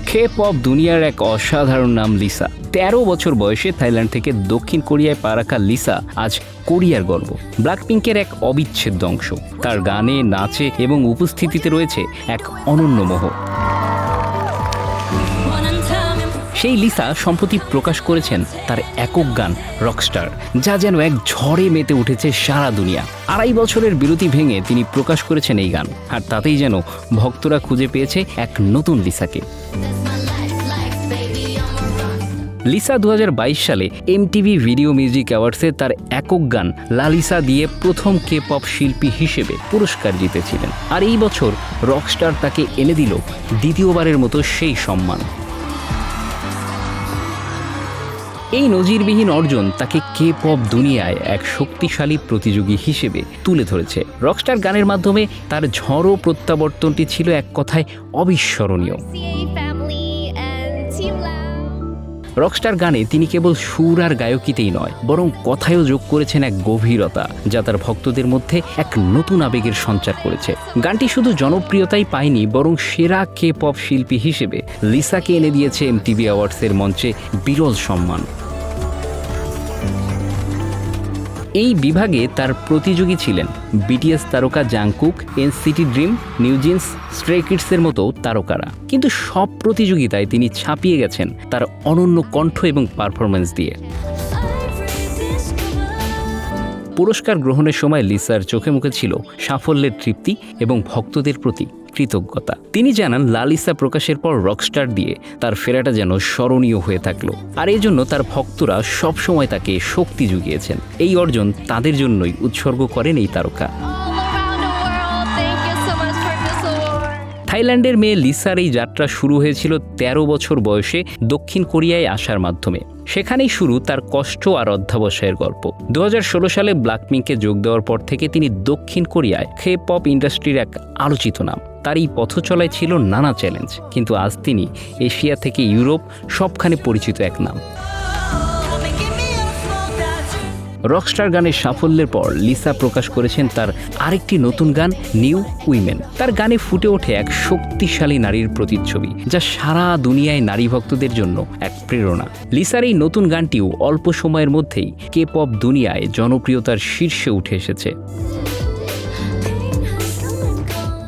K-pop দুনিয়ার এক অসাধারণ নাম লিসা। 13 বছর বয়সে থাইল্যান্ড থেকে দক্ষিণ কোরিয়ায় পা রাখা লিসা আজ কোরিয়ার গর্ব, ব্ল্যাকপিঙ্কের এক অবিচ্ছেদ্য অংশ। তার গানে, নাচে এবং উপস্থিতিতে রয়েছে এক অনন্য মোহ। সেই লিসা সম্প্রতি প্রকাশ করেছেন তার একক গান রকস্টার, যা যেন এক ঝড়ে মেতে উঠেছে সারা দুনিয়া। 2.5 বছরের বিরতি ভেঙে তিনি প্রকাশ করেছেন এই গান, আর তাতেই যেন ভক্তরা খুঁজে পেয়েছে এক নতুন লিসাকে। লিসা 2022 সালে এমটিভি ভিডিও মিউজিক অ্যাওয়ার্ডসে তার একক গান লালিসা দিয়ে প্রথম কে-পপ শিল্পী হিসেবে পুরস্কার জিতেছিলেন, আর এই বছর রকস্টার তাকে এনে দিল দ্বিতীয়বারের মতো সেই সম্মান। এই নজিরবিহীন অর্জন তাকে কে-পপ দুনিয়ায় এক শক্তিশালী প্রতিযোগী হিসেবে তুলে ধরেছে। রকস্টার গানের মাধ্যমে তার ঝড়ো প্রত্যাবর্তনটি ছিল এক কথায় অবিস্মরণীয়। রকস্টার গানে তিনি কেবল সুর আর গায়কিতেই নয়, বরং কথায়ও যোগ করেছেন এক গভীরতা, যা তার ভক্তদের মধ্যে এক নতুন আবেগের সঞ্চার করেছে। গানটি শুধু জনপ্রিয়তাই পায়নি, বরং সেরা কে-পপ শিল্পী হিসেবে লিসাকে এনে দিয়েছে এমটিভি অ্যাওয়ার্ডসের মঞ্চে বিরল সম্মান। এই বিভাগে তার প্রতিযোগী ছিলেন বিটিএস তারকা জাংকুক, এনসিটি ড্রিম, নিউজিন্স, স্ট্রে কিডসের মতো তারকারা। কিন্তু সব প্রতিযোগিতায় তিনি ছাপিয়ে গেছেন তার অনন্য কণ্ঠ এবং পারফরম্যান্স দিয়ে। পুরস্কার গ্রহণের সময় লিসার চোখে মুখে ছিল সাফল্যের তৃপ্তি এবং ভক্তদের প্রতি কৃতজ্ঞতা। তিনি জানান, লালিসা প্রকাশের পর রকস্টার দিয়ে তার ফেরাটা যেন স্মরণীয় হয়ে থাকলো, আর এই জন্য তার ভক্তরা সবসময় তাকে শক্তি জুগিয়েছেন। এই অর্জন তাদের জন্যই উৎসর্গ করেন এই তারকা। থাইল্যান্ডের মেয়ে লিসার এই যাত্রা শুরু হয়েছিল 13 বছর বয়সে দক্ষিণ কোরিয়ায় আসার মাধ্যমে। সেখানেই শুরু তার কষ্ট আর অধ্যবসায়ের গল্প। 2016 সালে ব্ল্যাকপিঙ্কে যোগ দেওয়ার পর থেকে তিনি দক্ষিণ কোরিয়ায় কে-পপ ইন্ডাস্ট্রির এক আলোচিত নাম। তার এই পথ চলায় ছিল নানা চ্যালেঞ্জ, কিন্তু আজ তিনি এশিয়া থেকে ইউরোপ সবখানে পরিচিত এক নাম। রকস্টার গানের সাফল্যের পর লিসা প্রকাশ করেছেন তার আরেকটি নতুন গান নিউ উইমেন। তার গানে ফুটে ওঠে এক শক্তিশালী নারীর প্রতিচ্ছবি, যা সারা দুনিয়ায় নারী ভক্তদের জন্য এক প্রেরণা। লিসার এই নতুন গানটিও অল্প সময়ের মধ্যেই কে-পপ দুনিয়ায় জনপ্রিয়তার শীর্ষে উঠে এসেছে।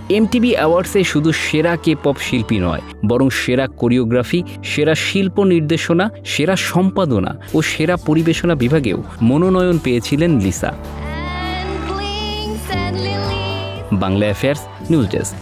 এমটিভি অ্যাওয়ার্ডসে শুধু সেরা কে-পপ শিল্পী নয়, বরং সেরা কোরিওগ্রাফি, সেরা শিল্প নির্দেশনা, সেরা সম্পাদনা ও সেরা পরিবেশনা বিভাগেও মনোনয়ন পেয়েছিলেন Lisa. Bangla affairs news desk.